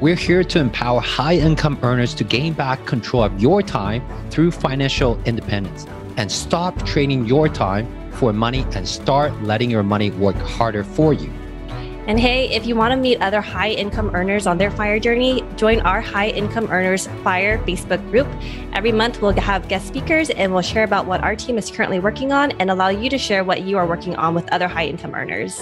We're here to empower high-income earners to gain back control of your time through financial independence and stop trading your time for money and start letting your money work harder for you. And hey, if you want to meet other high-income earners on their FIRE journey, join our High Income Earners FIRE Facebook group. Every month, we'll have guest speakers and we'll share about what our team is currently working on and allow you to share what you are working on with other high-income earners.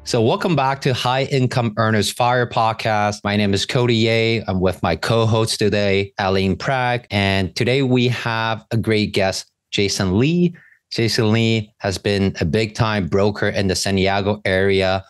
So welcome back to High Income Earners FIRE podcast. My name is Cody Ye. I'm with my co-host today, Aline Prag. And today we have a great guest, Jason Lee. Jason Lee has been a big time broker in the San Diego area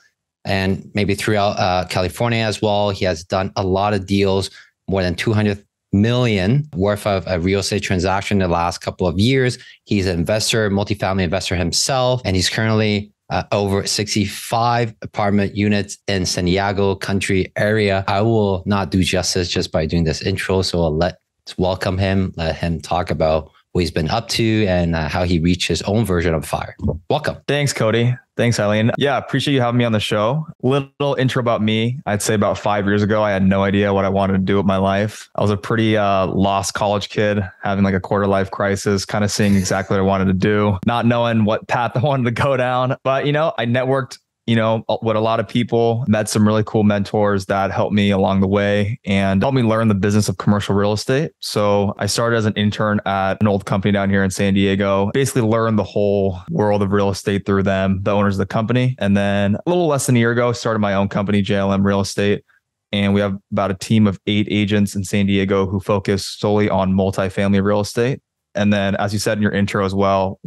and maybe throughout California as well. He has done a lot of deals, more than 200 million worth of a real estate transaction in the last couple of years. He's an investor, multifamily investor himself, and he's currently over 65 apartment units in San Diego country area. I will not do justice just by doing this intro. So let's welcome him, let him talk about what he's been up to and how he reached his own version of FIRE. Welcome. Thanks, Cody. Thanks, Eileen. Yeah, appreciate you having me on the show. Little intro about me. I'd say about 5 years ago, I had no idea what I wanted to do with my life. I was a pretty lost college kid, having like a quarter life crisis, kind of seeing exactly what I wanted to do, not knowing what path I wanted to go down. But, I networked with a lot of people, met some really cool mentors that helped me along the way and helped me learn the business of commercial real estate. So I started as an intern at an old company down here in San Diego, basically learned the whole world of real estate through them, the owners of the company. And then a little less than a year ago, started my own company, JLM Real Estate. And we have about a team of 8 agents in San Diego who focus solely on multifamily real estate. And then, as you said in your intro as well,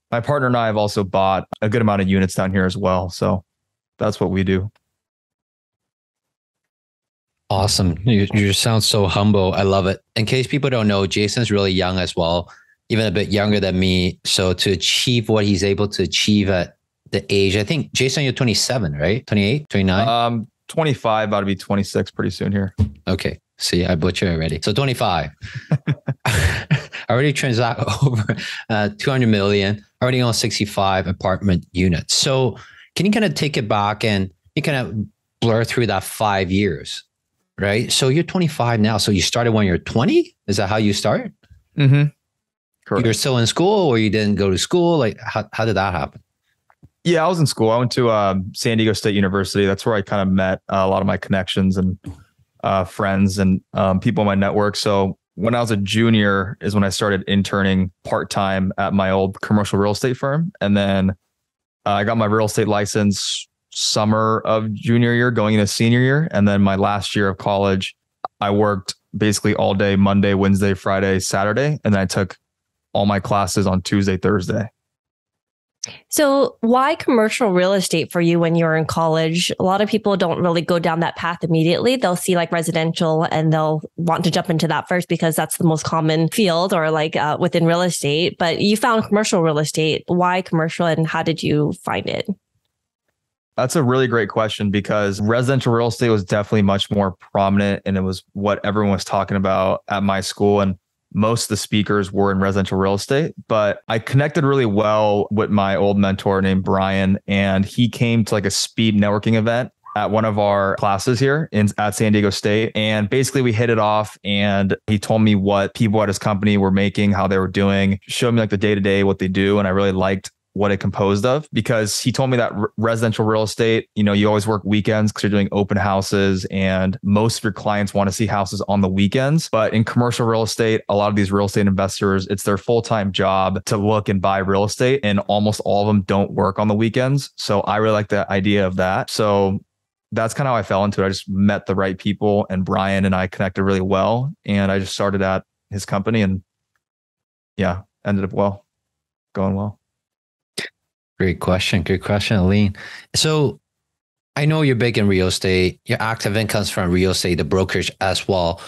my partner and I have also bought a good amount of units down here as well. So that's what we do. Awesome. You sound so humble. I love it. In case people don't know, Jason's really young as well, even a bit younger than me. So to achieve what he's able to achieve at the age, I think, Jason, you're 27, right? 28, 29? 25, about to be 26 pretty soon here. Okay. See, I butchered already. So 25. Already transact over 200 million, already on 65 apartment units. So can you kind of take it back and you kind of blur through that 5 years, right? So you're 25 now. So you started when you're 20? Is that how you start? Mm-hmm. Correct. You're still in school or you didn't go to school? Like how did that happen? Yeah, I was in school. I went to San Diego State University. That's where I kind of met a lot of my connections and friends and people in my network. So when I was a junior is when I started interning part-time at my old commercial real estate firm. And then I got my real estate license summer of junior year, going into senior year. And then my last year of college, I worked basically all day, Monday, Wednesday, Friday, Saturday. And then I took all my classes on Tuesday, Thursday. So why commercial real estate for you when you're in college? A lot of people don't really go down that path immediately. They'll see like residential and they'll want to jump into that first because that's the most common field or within real estate. But you found commercial real estate. Why commercial and how did you find it? That's a really great question because residential real estate was definitely much more prominent and it was what everyone was talking about at my school. And most of the speakers were in residential real estate, but I connected really well with my old mentor named Brian, and he came to like a speed networking event at one of our classes here at San Diego State. And basically we hit it off and he told me what people at his company were making, how they were doing, showed me like the day-to-day, what they do. And I really liked what it composed of because he told me that residential real estate, you always work weekends because you're doing open houses and most of your clients want to see houses on the weekends. But in commercial real estate, a lot of these real estate investors, it's their full-time job to look and buy real estate and almost all of them don't work on the weekends. So I really like the idea of that. So that's kind of how I fell into it. I just met the right people and Brian and I connected really well. And I just started at his company and ended up going well. Great question. Good question, Aline. So I know you're big in real estate. Your active income's from real estate, the brokerage as well.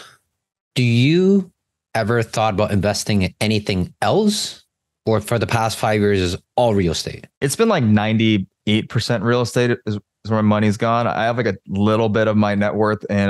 Do you ever thought about investing in anything else? Or for the past 5 years is all real estate? It's been like 98% real estate is where my money's gone. I have like a little bit of my net worth in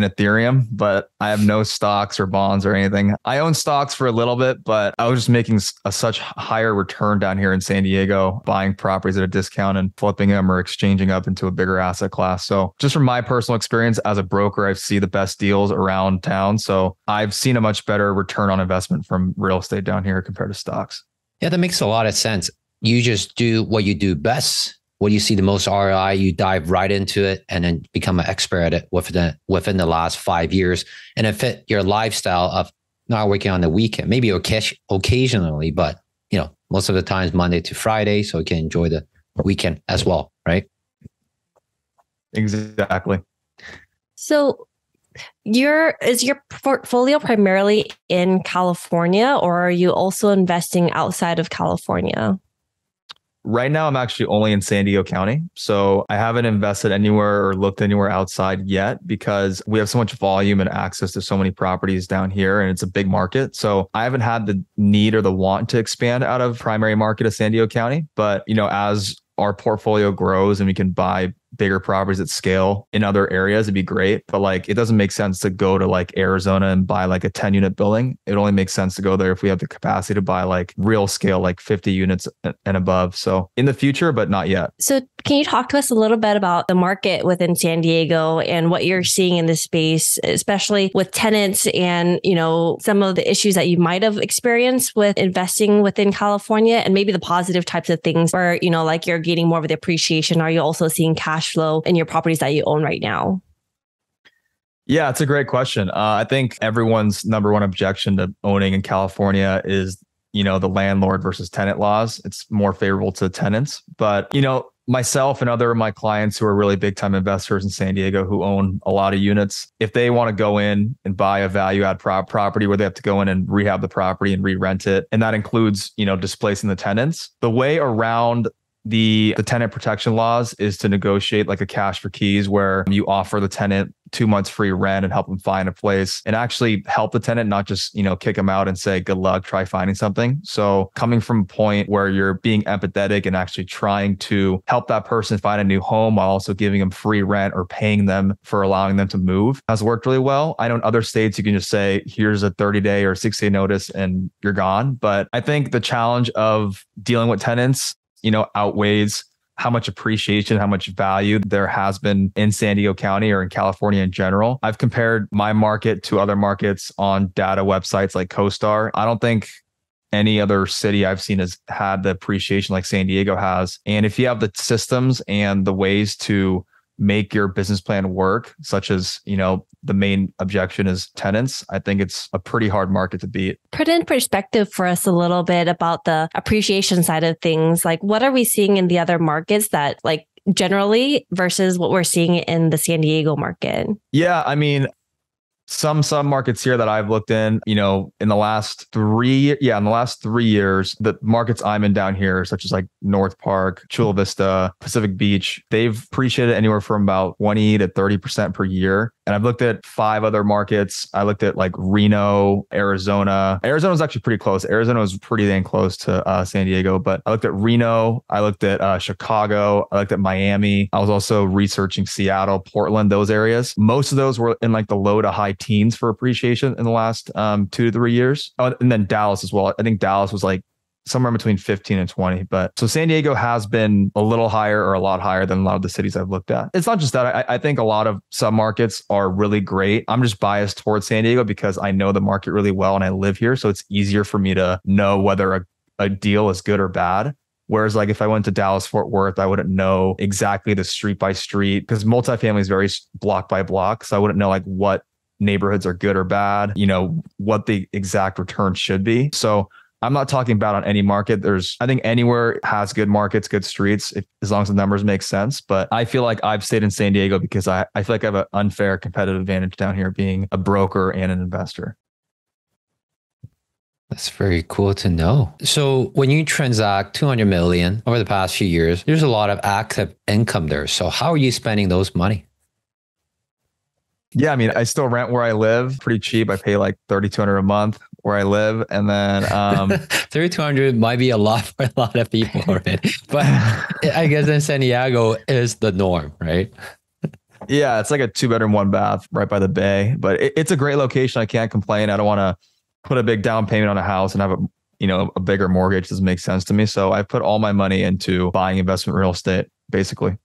Ethereum, but I have no stocks or bonds or anything. I own stocks for a little bit, but I was just making a such higher return down here in San Diego, buying properties at a discount and flipping them or exchanging up into a bigger asset class. So just from my personal experience as a broker, I see the best deals around town. So I've seen a much better return on investment from real estate down here compared to stocks. Yeah, that makes a lot of sense. You just do what you do best. What you see the most ROI, you dive right into it and then become an expert at it within the last 5 years, and it fit your lifestyle of not working on the weekend, maybe occasionally, but most of the times Monday to Friday, so you can enjoy the weekend as well, right? Exactly. So is your portfolio primarily in California, or are you also investing outside of California? Right now, I'm actually only in San Diego County. So I haven't invested anywhere or looked anywhere outside yet because we have so much volume and access to so many properties down here, and it's a big market. So I haven't had the need or the want to expand out of primary market of San Diego County. But, as our portfolio grows and we can buy bigger properties at scale in other areas, it'd be great. But it doesn't make sense to go to Arizona and buy a 10 unit building. It only makes sense to go there if we have the capacity to buy real scale, 50 units and above. So in the future, but not yet. So can you talk to us a little bit about the market within San Diego and what you're seeing in this space, especially with tenants and, some of the issues that you might have experienced with investing within California, and maybe the positive types of things where, you're getting more of the appreciation. Are you also seeing cash flow in your properties that you own right now? Yeah, it's a great question. I think everyone's number one objection to owning in California is, the landlord versus tenant laws. It's more favorable to tenants. But, myself and other of my clients who are really big time investors in San Diego who own a lot of units, if they want to go in and buy a value add property where they have to go in and rehab the property and re-rent it, and that includes, displacing the tenants, the way around the tenant protection laws is to negotiate a cash for keys where you offer the tenant 2 months free rent and help them find a place and actually help the tenant, not just, kick them out and say, good luck, try finding something. So coming from a point where you're being empathetic and actually trying to help that person find a new home while also giving them free rent or paying them for allowing them to move has worked really well. I know in other states, you can just say, here's a 30-day or 60-day notice and you're gone. But I think the challenge of dealing with tenants outweighs how much appreciation, how much value there has been in San Diego County or in California in general. I've compared my market to other markets on data websites like CoStar. I don't think any other city I've seen has had the appreciation like San Diego has. And if you have the systems and the ways to make your business plan work, such as, the main objection is tenants, I think it's a pretty hard market to beat. Put in perspective for us a little bit about the appreciation side of things. What are we seeing in the other markets that generally versus what we're seeing in the San Diego market? Yeah, I mean, some markets here that I've looked in, in the last 3 years, the markets I'm in down here, such as North Park, Chula Vista, Pacific Beach, they've appreciated anywhere from about 20 to 30% per year. And I've looked at 5 other markets. I looked at Reno, Arizona. Arizona was actually pretty close. Arizona was pretty dang close to San Diego, but I looked at Reno. I looked at Chicago. I looked at Miami. I was also researching Seattle, Portland, those areas. Most of those were in the low to high teens for appreciation in the last 2 to 3 years. Oh, and then Dallas as well. I think Dallas was somewhere between 15 and 20. But so San Diego has been a little higher or a lot higher than a lot of the cities I've looked at. It's not just that. I think a lot of submarkets are really great. I'm just biased towards San Diego because I know the market really well and I live here. So it's easier for me to know whether a deal is good or bad. Whereas if I went to Dallas, Fort Worth, I wouldn't know exactly the street by street because multifamily is very block by block. So I wouldn't know what neighborhoods are good or bad, what the exact return should be. So I'm not talking about on any market. I think anywhere has good markets, good streets, as long as the numbers make sense. But I feel like I've stayed in San Diego because I feel like I have an unfair competitive advantage down here being a broker and an investor. That's very cool to know. So when you transact 200 million over the past few years, there's a lot of active income there. So how are you spending those money? Yeah, I mean, I still rent where I live pretty cheap. I pay like $3,200 a month where I live. And then 3,200 might be a lot for a lot of people already. But I guess in San Diego is the norm, right? yeah, it's like a 2-bedroom, 1 bath right by the bay. But it's a great location. I can't complain. I don't want to put a big down payment on a house and have a bigger mortgage. Doesn't make sense to me. So I put all my money into buying investment real estate, basically.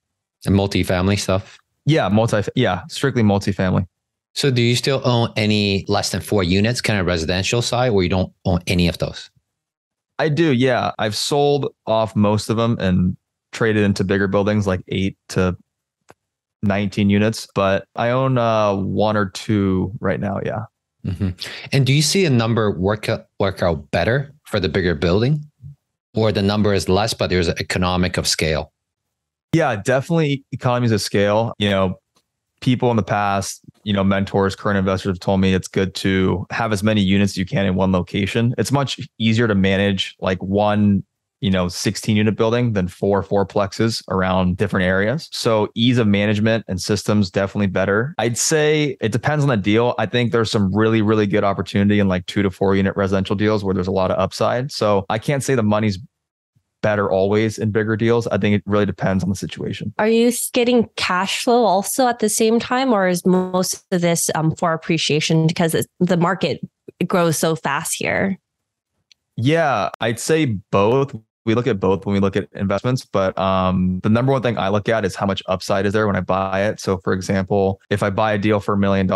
And multifamily stuff. Yeah, strictly multifamily. So do you still own any less than 4 units, kind of residential side, or you don't own any of those? I do. Yeah. I've sold off most of them and traded into bigger buildings like 8 to 19 units, but I own 1 or 2 right now. Yeah. Mm-hmm. And do you see a number work out better for the bigger building, or the number is less, but there's an economic of scale? Yeah, definitely economies of scale. People in the past, mentors, current investors have told me it's good to have as many units as you can in one location. It's much easier to manage like one, 16 unit building than 4 fourplexes around different areas. So ease of management and systems definitely better. I'd say it depends on the deal. I think there's some really, really good opportunity in like 2 to 4 unit residential deals where there's a lot of upside. So I can't say the money's better always in bigger deals. I think it really depends on the situation. Are you getting cash flow also at the same time, or is most of this for appreciation because the market grows so fast here? Yeah, I'd say both. We look at both when we look at investments, but the number one thing I look at is how much upside is there when I buy it. So for example, if I buy a deal for $1 million,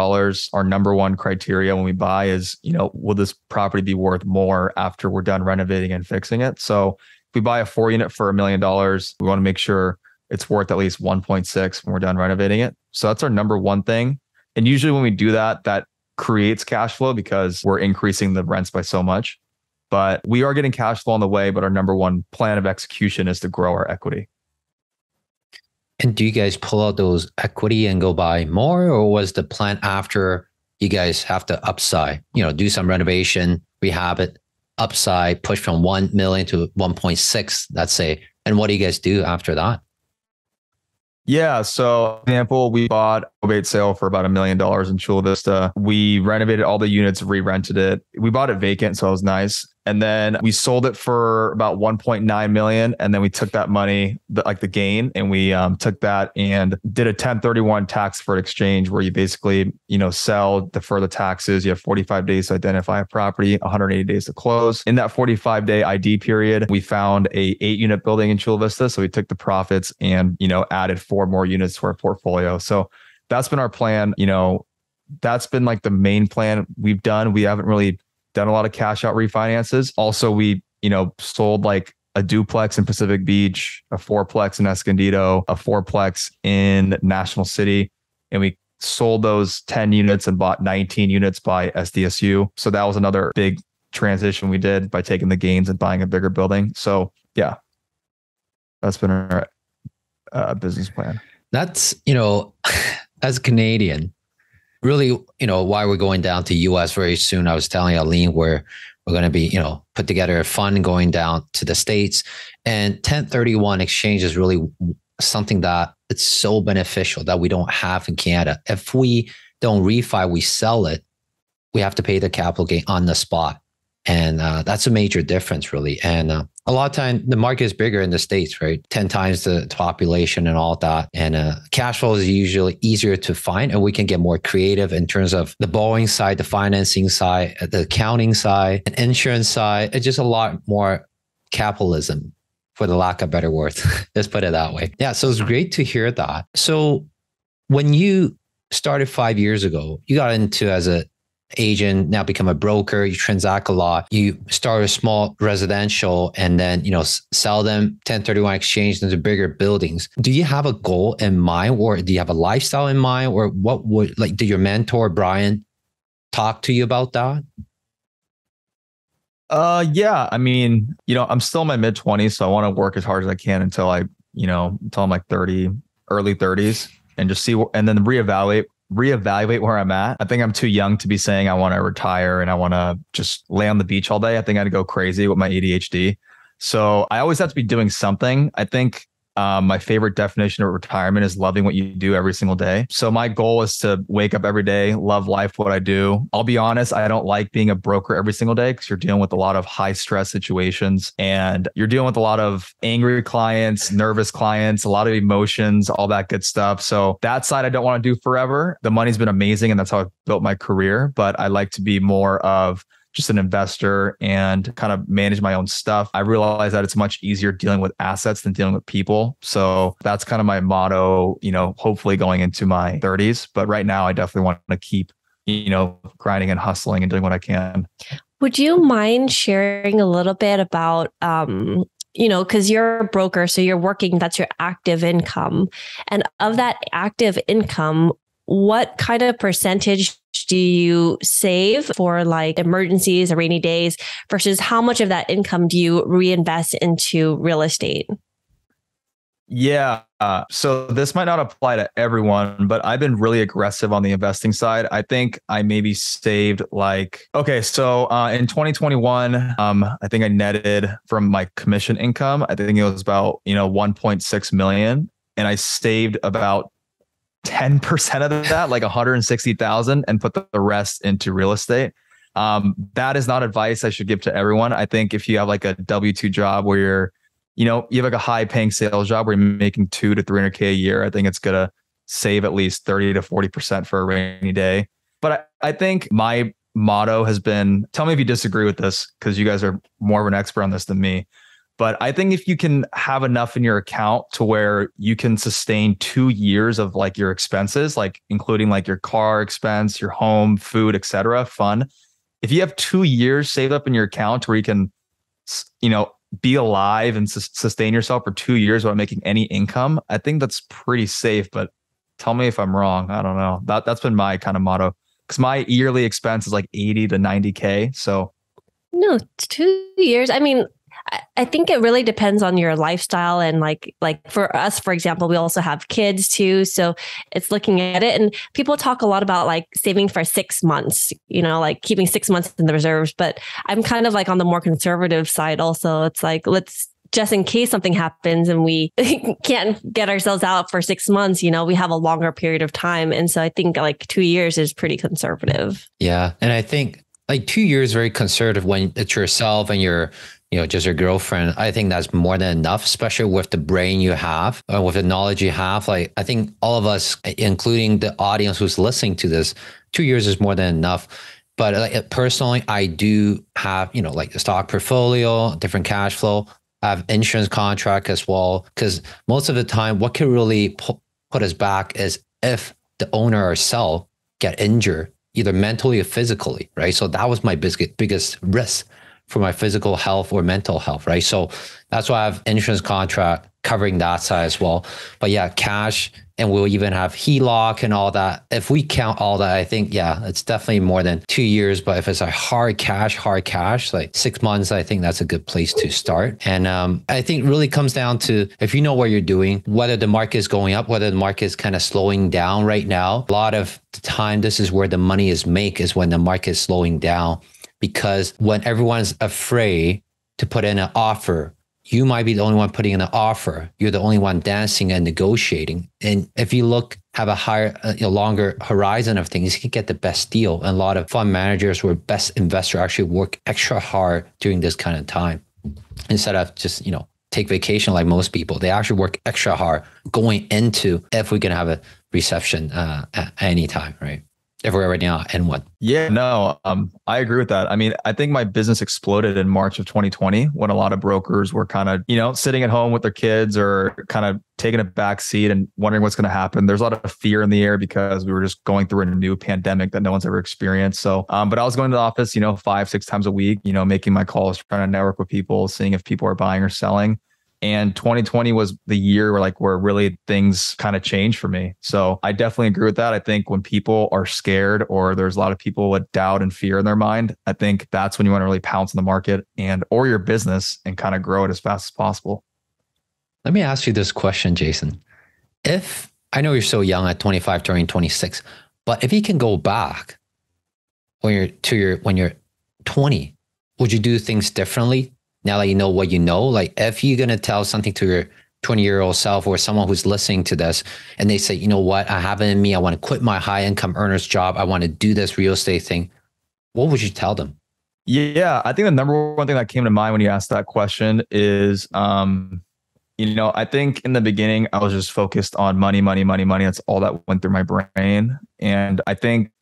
our number one criteria when we buy is, will this property be worth more after we're done renovating and fixing it? So if we buy a 4 unit for $1 million, we want to make sure it's worth at least 1.6 when we're done renovating it. So that's our number one thing. And usually when we do that, that creates cash flow because we're increasing the rents by so much. But we are getting cash flow on the way, but our number one plan of execution is to grow our equity. And do you guys pull out those equity and go buy more, or was the plan after you guys have to upside, do some renovation, rehab it, upside, push from 1 million to 1.6, let's say. And what do you guys do after that? Yeah. So, for example, we bought a probate sale for about $1 million in Chula Vista. We renovated all the units, re-rented it. We bought it vacant, so it was nice. And then we sold it for about 1.9 million. And then we took that money, the gain, and we took that and did a 1031 tax deferred exchange where you basically, sell, defer the taxes. You have 45 days to identify a property, 180 days to close. In that 45-day ID period, we found a 8-unit building in Chula Vista. So we took the profits and, added 4 more units to our portfolio. So that's been our plan. That's been like the main plan we've done. We haven't really done a lot of cash out refinances. Also, we, sold like a duplex in Pacific Beach, a 4-plex in Escondido, a 4-plex in National City. And we sold those 10 units and bought 19 units by SDSU. So that was another big transition we did by taking the gains and buying a bigger building. So yeah, that's been our business plan. That's, as a Canadian, really, why we're going down to US very soon. I was telling Aline we're going to be, put together a fund going down to the States, and 1031 exchange is really something that it's so beneficial that we don't have in Canada. If we don't refi, we sell it, we have to pay the capital gain on the spot. And that's a major difference, really. And a lot of time, the market is bigger in the States, right? 10 times the population and all that. And cash flow is usually easier to find, and we can get more creative in terms of the borrowing side, the financing side, the accounting side, and insurance side. It's just a lot more capitalism, for the lack of better words. Let's put it that way. Yeah, so it's great to hear that. So when you started 5 years ago, you got into as a agent, now become a broker, you transact a lot, you start a small residential and then, sell them 1031 exchange into bigger buildings. Do you have a goal in mind, or do you have a lifestyle in mind, or what would, did your mentor, Brian, talk to you about that? Yeah. I mean, I'm still in my mid 20s, so I want to work as hard as I can until until I'm like 30, early 30s, and just see, and then reevaluate where I'm at. I think I'm too young to be saying I want to retire and I want to just lay on the beach all day. I think I'd go crazy with my ADHD. So I always have to be doing something. I think My favorite definition of retirement is loving what you do every single day. So my goal is to wake up every day, love life, what I do. I'll be honest, I don't like being a broker every single day because you're dealing with a lot of high stress situations and you're dealing with a lot of angry clients, nervous clients, a lot of emotions, all that good stuff. So that side I don't want to do forever. The money's been amazing and that's how I've built my career, but I like to be more of just an investor and kind of manage my own stuff. I realize that it's much easier dealing with assets than dealing with people. So that's kind of my motto, hopefully going into my 30s. But right now, I definitely want to keep, grinding and hustling and doing what I can. Would you mind sharing a little bit about, because you're a broker, so you're working, that's your active income. And of that active income, what kind of percentage do you save for like emergencies or rainy days versus how much of that income do you reinvest into real estate? Yeah. So this might not apply to everyone, but I've been really aggressive on the investing side. I think I maybe saved in 2021, I think I netted from my commission income. I think it was about, 1.6 million. And I saved about 10% of that, like 160,000, and put the rest into real estate. That is not advice I should give to everyone. I think if you have like a W-2 job where you're, you have like a high paying sales job where you're making 200 to 300K a year, I think it's going to save at least 30 to 40% for a rainy day. But I think my motto has been, tell me if you disagree with this, because you guys are more of an expert on this than me. But I think if you can have enough in your account to where you can sustain 2 years of like your expenses, like including like your car expense, your home, food, etc., fun. If you have 2 years saved up in your account where you can, be alive and sustain yourself for 2 years without making any income, I think that's pretty safe. But tell me if I'm wrong. I don't know. That's been my kind of motto, because my yearly expense is like 80 to 90K. So no, 2 years. I mean, I think it really depends on your lifestyle. And like for us, for example, we also have kids too. So it's looking at it, and people talk a lot about like saving for 6 months, like keeping 6 months in the reserves. But I'm kind of like on the more conservative side also. It's like, let's just in case something happens and we can't get ourselves out for 6 months, we have a longer period of time. And so I think like 2 years is pretty conservative. Yeah. And I think like 2 years, very conservative when it's yourself and your just your girlfriend. I think that's more than enough, especially with the brain you have, with the knowledge you have. Like, I think all of us, including the audience who's listening to this, 2 years is more than enough. But like, personally, I do have, like the stock portfolio, different cash flow. I have insurance contract as well. Because most of the time, what can really put us back is if the owner or seller get injured, either mentally or physically, right? So that was my biggest risk for my physical health or mental health, right? So that's why I have insurance contract covering that side as well. But yeah, cash, and we'll even have HELOC and all that. If we count all that, I think, yeah, it's definitely more than 2 years. But if it's a hard cash, like 6 months, I think that's a good place to start. And I think it really comes down to, if you know what you're doing, whether the market is going up, whether the market is kind of slowing down right now. A lot of the time, this is where the money is made, is when the market is slowing down. Because when everyone's afraid to put in an offer, you might be the only one putting in an offer. You're the only one dancing and negotiating. And if you have a higher, longer horizon of things, you can get the best deal. And a lot of fund managers or best investors actually work extra hard during this kind of time, instead of just, take vacation like most people. They actually work extra hard going into, if we're going to have a recession at any time, right? If we're already not in one. Yeah, no, I agree with that. I mean, I think my business exploded in March of 2020 when a lot of brokers were kind of, sitting at home with their kids or kind of taking a back seat and wondering what's going to happen. There's a lot of fear in the air because we were just going through a new pandemic that no one's ever experienced. So, but I was going to the office, 5-6 times a week, making my calls, trying to network with people, seeing if people are buying or selling. And 2020 was the year where really things kind of changed for me. So I definitely agree with that. I think when people are scared or there's a lot of people with doubt and fear in their mind, I think that's when you want to really pounce on the market or your business and kind of grow it as fast as possible. Let me ask you this question, Jason. If I know you're so young at 25, turning 26, but if you can go back when you're 20, would you do things differently? Now that you know what you know, like if you're going to tell something to your 20-year-old self or someone who's listening to this and they say, you know what, I have it in me. I want to quit my high income earner's job. I want to do this real estate thing. What would you tell them? Yeah, I think the number one thing that came to mind when you asked that question is, I think in the beginning, I was just focused on money, money, money, money. That's all that went through my brain. And I think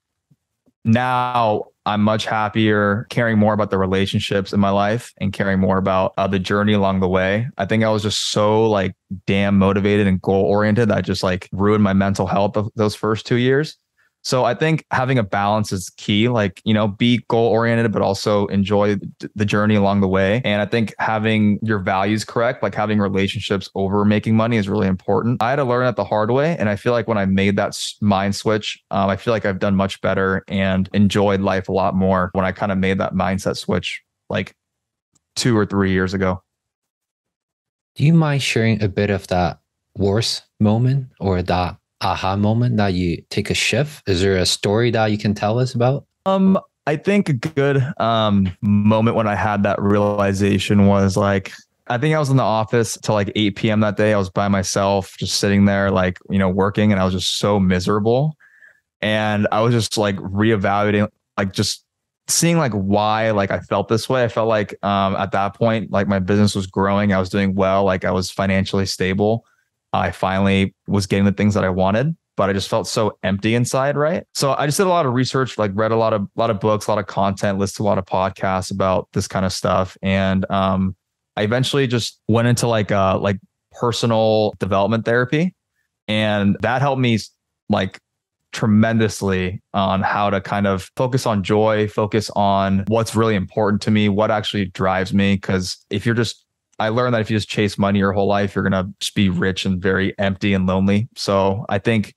now I'm much happier caring more about the relationships in my life and caring more about the journey along the way. I think I was just so like damn motivated and goal oriented that I just like ruined my mental health of those first 2 years. So I think having a balance is key, like, be goal oriented, but also enjoy the journey along the way. And I think having your values correct, like having relationships over making money is really important. I had to learn that the hard way. And I feel like when I made that mind switch, I feel like I've done much better and enjoyed life a lot more when I kind of made that mindset switch like 2 or 3 years ago. Do you mind sharing a bit of that worst moment or that aha moment that you take a shift? Is there a story that you can tell us about? I think a good moment when I had that realization was like, I think I was in the office till like 8 p.m. that day. I was by myself, just sitting there, like, working, and I was just so miserable. And I was just like reevaluating, like just seeing like why like I felt this way. I felt like at that point, like my business was growing. I was doing well, like I was financially stable. I finally was getting the things that I wanted, but I just felt so empty inside, right? So I just did a lot of research, like read a lot of books, a lot of content, listened to a lot of podcasts about this kind of stuff. And I eventually just went into like personal development therapy. And that helped me like tremendously on how to kind of focus on joy, focus on what's really important to me, what actually drives me. Because I learned that if you just chase money your whole life, you're going to just be rich and very empty and lonely. So I think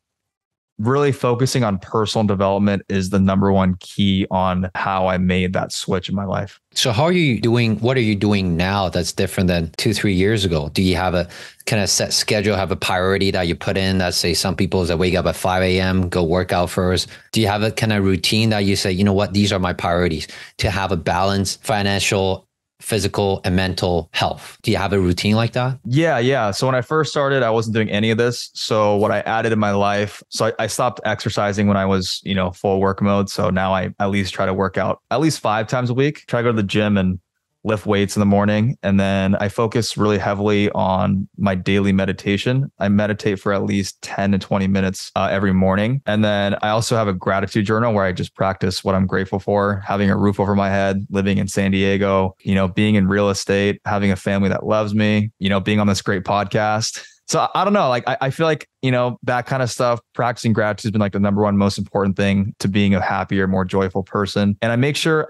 really focusing on personal development is the number one key on how I made that switch in my life. So how are you doing? What are you doing now that's different than 2-3 years ago? Do you have a kind of set schedule, have a priority that you put in? That say some people that wake up at 5 a.m., go work out first. Do you have a kind of routine that you say, you know what, these are my priorities to have a balanced financial, physical, and mental health? Do you have a routine like that? Yeah. So when I first started, I wasn't doing any of this. So what I added in my life, so I stopped exercising when I was, full work mode. So now I at least try to work out at least 5 times a week, try to go to the gym and lift weights in the morning. And then I focus really heavily on my daily meditation. I meditate for at least 10 to 20 minutes every morning. And then I also have a gratitude journal where I just practice what I'm grateful for, having a roof over my head, living in San Diego, being in real estate, having a family that loves me, being on this great podcast. So I don't know, like I feel like, that kind of stuff, practicing gratitude has been like the number one most important thing to being a happier, more joyful person. And I make sure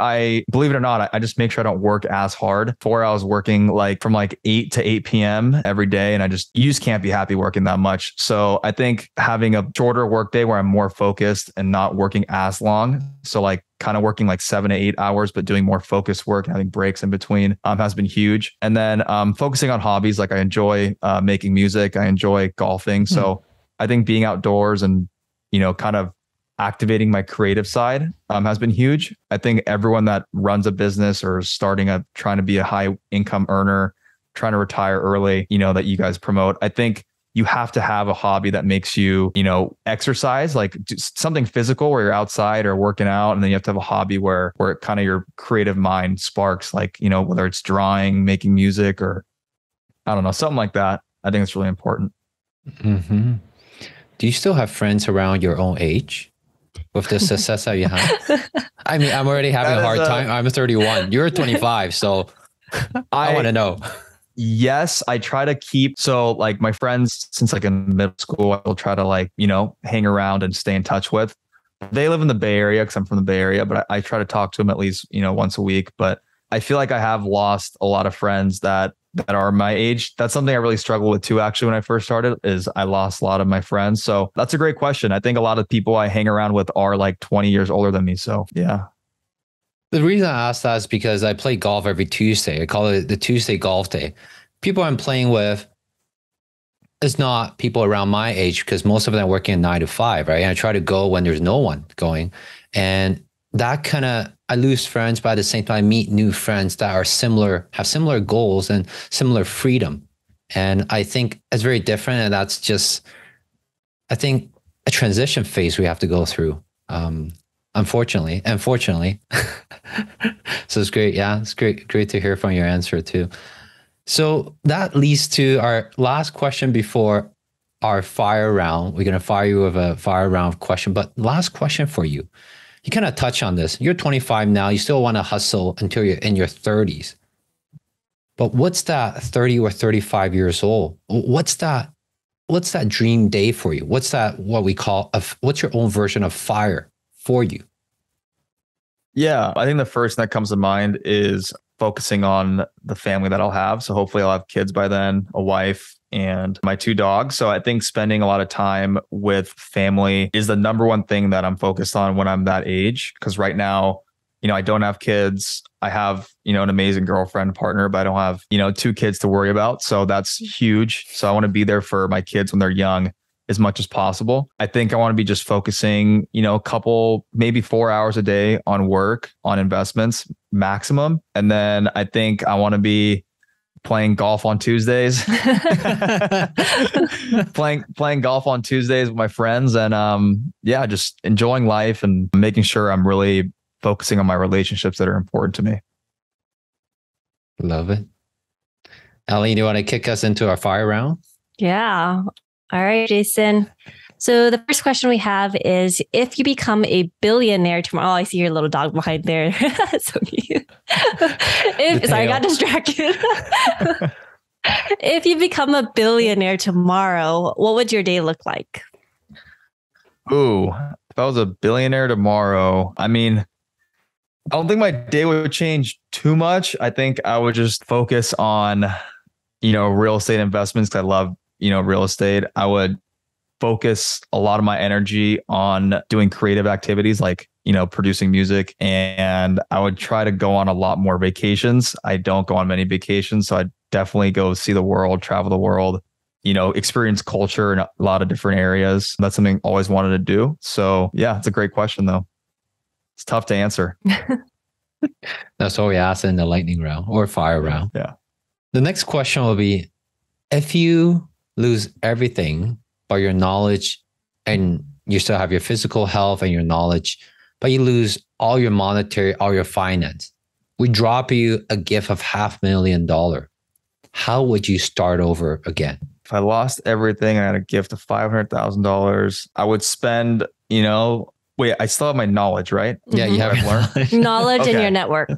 believe it or not, I just make sure I don't work as hard. Before I was working like from like 8 to 8 p.m. every day. And you just can't be happy working that much. So I think having a shorter work day where I'm more focused and not working as long. So like kind of working like 7 to 8 hours, but doing more focused work and having breaks in between has been huge. And then focusing on hobbies. Like I enjoy making music. I enjoy golfing. So I think being outdoors and, kind of activating my creative side has been huge. I think everyone that runs a business or is trying to be a high income earner, trying to retire early, that you guys promote, I think you have to have a hobby that makes you, exercise, like something physical where you're outside or working out. And then you have to have a hobby where kind of your creative mind sparks, like, whether it's drawing, making music, or I don't know, something like that. I think it's really important. Mm-hmm. Do you still have friends around your own age with the success that you have? I mean, I'm already having a hard time. I'm 31. You're 25. So I want to know. Yes, I try to keep. So like my friends, since like in middle school, I will try to like, hang around and stay in touch with. They live in the Bay Area because I'm from the Bay Area, but I try to talk to them at least, once a week. But I feel like I have lost a lot of friends that are my age. That's something I really struggle with too, actually, when I first started, is I lost a lot of my friends. So that's a great question. I think a lot of people I hang around with are like 20 years older than me. So yeah. The reason I asked that is because I play golf every Tuesday. I call it the Tuesday golf day. People I'm playing with is not people around my age because most of them are working 9 to 5, right? And I try to go when there's no one going. And that kind of, I lose friends, but at the same time, I meet new friends that are similar, have similar goals and similar freedom. And I think it's very different. And that's just, I think, a transition phase we have to go through. Unfortunately. So it's great. Yeah, it's great to hear from your answer too. So that leads to our last question before our fire round. We're going to fire you with a fire round question, but last question for you. You kind of touch on this. You're 25 now. You still want to hustle until you're in your 30s. But what's that 30 or 35 years old? What's that dream day for you? What's that, what we call, what's your own version of fire for you? Yeah, I think the first thing that comes to mind is focusing on the family that I'll have. So hopefully I'll have kids by then, a wife, and my 2 dogs. So I think spending a lot of time with family is the number one thing that I'm focused on when I'm that age. Because right now, I don't have kids. I have, an amazing girlfriend, partner, but I don't have, 2 kids to worry about. So that's huge. So I want to be there for my kids when they're young as much as possible. I think I want to be just focusing, a couple, maybe 4 hours a day on work, on investments maximum. And then I think I want to be playing golf on Tuesdays, playing golf on Tuesdays with my friends, and just enjoying life and making sure I'm really focusing on my relationships that are important to me. Love it. Ellie, do you want to kick us into our fire round? Yeah. All right, Jason. So the first question we have is, if you become a billionaire tomorrow, I see your little dog behind there. So cute. Sorry, I got distracted. If you become a billionaire tomorrow, what would your day look like? Ooh, if I was a billionaire tomorrow, I don't think my day would change too much. I think I would just focus on, real estate investments because I love, real estate. I would focus a lot of my energy on doing creative activities like, producing music. And I would try to go on a lot more vacations. I don't go on many vacations. So I'd definitely go see the world, travel the world, experience culture in a lot of different areas. That's something I always wanted to do. So yeah, it's a great question though. It's tough to answer. That's what we asked in the lightning round or fire round. Yeah. The next question will be, if you lose everything but your knowledge, and you still have your physical health and your knowledge, but you lose all your monetary, all your finance, we drop you a gift of $500,000. How would you start over again? If I lost everything and I had a gift of $500,000, I would spend, wait, I still have my knowledge, right? Yeah, you have knowledge in your network.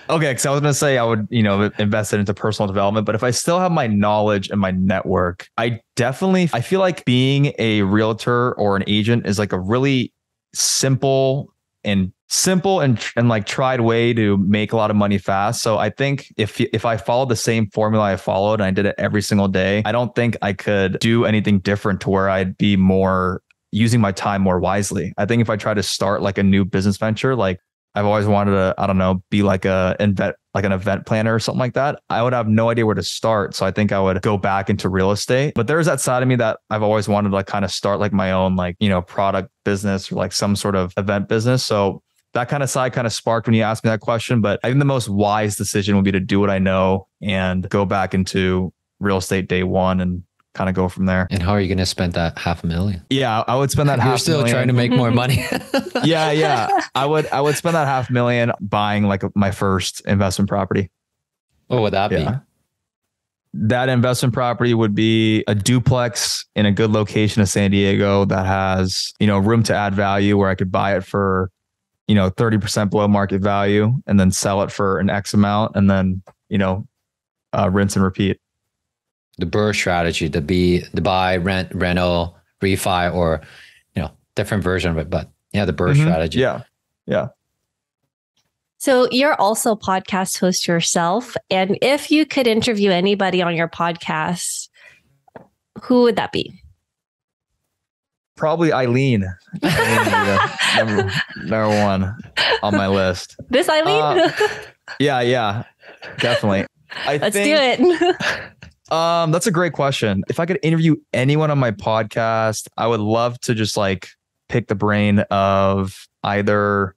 Okay, because I was going to say I would, invest it into personal development. But if I still have my knowledge and my network, I feel like being a realtor or an agent is like a really simple and like tried way to make a lot of money fast. So I think if I followed the same formula I followed and I did it every single day, I don't think I could do anything different to where I'd be more using my time more wisely. I think if I try to start like a new business venture, like I've always wanted to, I don't know, be like an event planner or something like that, I would have no idea where to start. So I think I would go back into real estate. But there's that side of me that I've always wanted to like kind of start like my own, like, product business or like some sort of event business. So that kind of side kind of sparked when you asked me that question. But I think the most wise decision would be to do what I know and go back into real estate day one and kind of go from there. And how are you going to spend that $500,000? Yeah, I would spend that $500,000. You're still trying to make more money. Yeah. I would spend that $500,000 buying like my first investment property. What would that be? That investment property would be a duplex in a good location of San Diego that has, room to add value where I could buy it for, 30% below market value and then sell it for an X amount and then, rinse and repeat. The BRRRR strategy, the buy, rent, rental, refi, or, different version of it. But yeah, the BRRRR strategy. Yeah. So you're also a podcast host yourself. And if you could interview anybody on your podcast, who would that be? Probably Eileen. Number one on my list. This Eileen? Yeah, definitely. Let's do it. That's a great question. If I could interview anyone on my podcast, I would love to just like pick the brain of either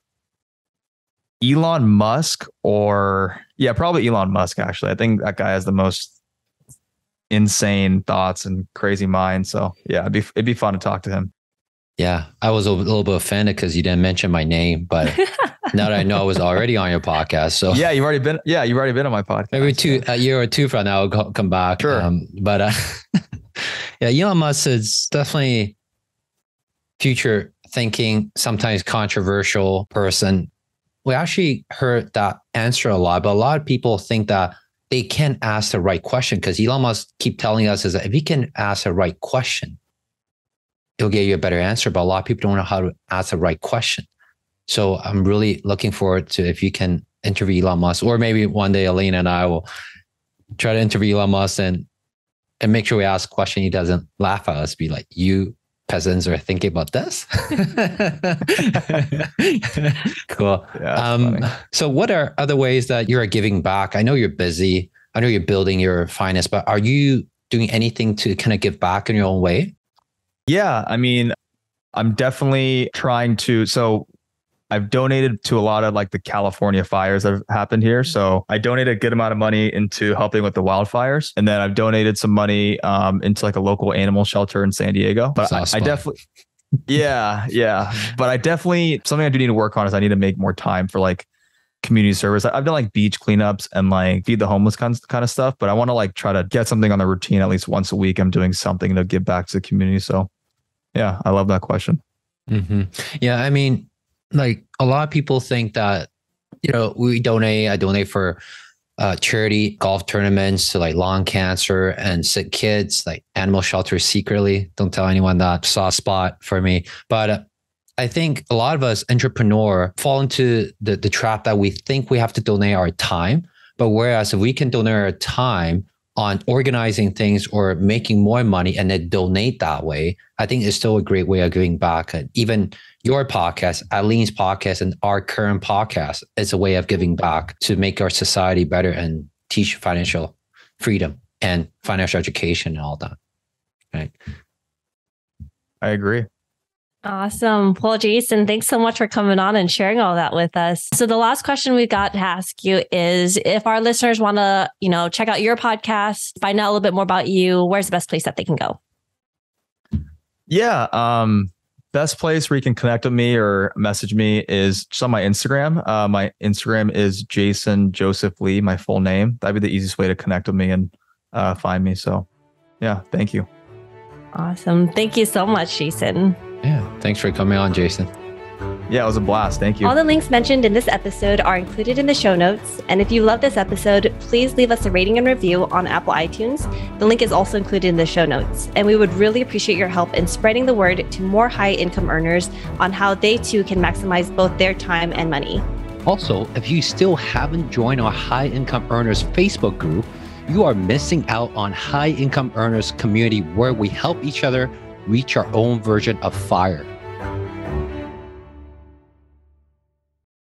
Elon Musk or probably Elon Musk. Actually, I think that guy has the most insane thoughts and crazy minds. So yeah, it'd be fun to talk to him. Yeah, I was a little bit offended because you didn't mention my name, but now that I know I was already on your podcast, so yeah, you've already been on my podcast. Maybe a year or two from now, I'll come back. Sure. But yeah, Elon Musk is definitely future thinking, sometimes controversial person. We actually heard that answer a lot, but a lot of people think that they can't ask the right question because Elon Musk keep telling us is that if you can ask the right question, it'll get you a better answer. But a lot of people don't know how to ask the right question. So I'm really looking forward to if you can interview Elon Musk, or maybe one day Alina and I will try to interview Elon Musk and make sure we ask a question he doesn't laugh at us, be like, you peasants are thinking about this. Cool. Yeah, so what are other ways that you're giving back? I know you're busy. I know you're building your finance, but are you doing anything to kind of give back in your own way? Yeah, I mean, I'm definitely trying to. So I've donated to a lot of like the California fires that have happened here. So I donated a good amount of money into helping with the wildfires. And then I've donated some money into like a local animal shelter in San Diego. But I definitely, yeah. But I definitely, something I do need to work on is I need to make more time for like community service. I've done like beach cleanups and like feed the homeless kind of stuff. But I want to like try to get something on the routine at least once a week. I'm doing something to give back to the community. So yeah, I love that question. Mm-hmm. Yeah, I mean, like a lot of people think that, I donate for charity golf tournaments to like lung cancer and sick kids, like animal shelters secretly. Don't tell anyone that. Soft spot for me. But I think a lot of us entrepreneurs fall into the trap that we think we have to donate our time. But whereas if we can donate our time on organizing things or making more money and then donate that way, I think it's still a great way of giving back. Even your podcast, Eileen's podcast, and our current podcast is a way of giving back to make our society better and teach financial freedom and financial education and all that. Right. I agree. Awesome. Well, Jason, thanks so much for coming on and sharing all that with us. So the last question we've got to ask you is, if our listeners want to, check out your podcast, find out a little bit more about you, where's the best place that they can go? Yeah. Best place where you can connect with me or message me is just on my Instagram. My Instagram is Jason Joseph Lee, my full name. That'd be the easiest way to connect with me and find me. So yeah, thank you. Awesome. Thank you so much, Jason. Yeah. Thanks for coming on, Jason. Yeah, it was a blast. Thank you. All the links mentioned in this episode are included in the show notes. And if you love this episode, please leave us a rating and review on Apple iTunes. The link is also included in the show notes. And we would really appreciate your help in spreading the word to more high income earners on how they too can maximize both their time and money. Also, if you still haven't joined our High Income Earners Facebook group, you are missing out on High Income Earners community where we help each other reach our own version of FIRE.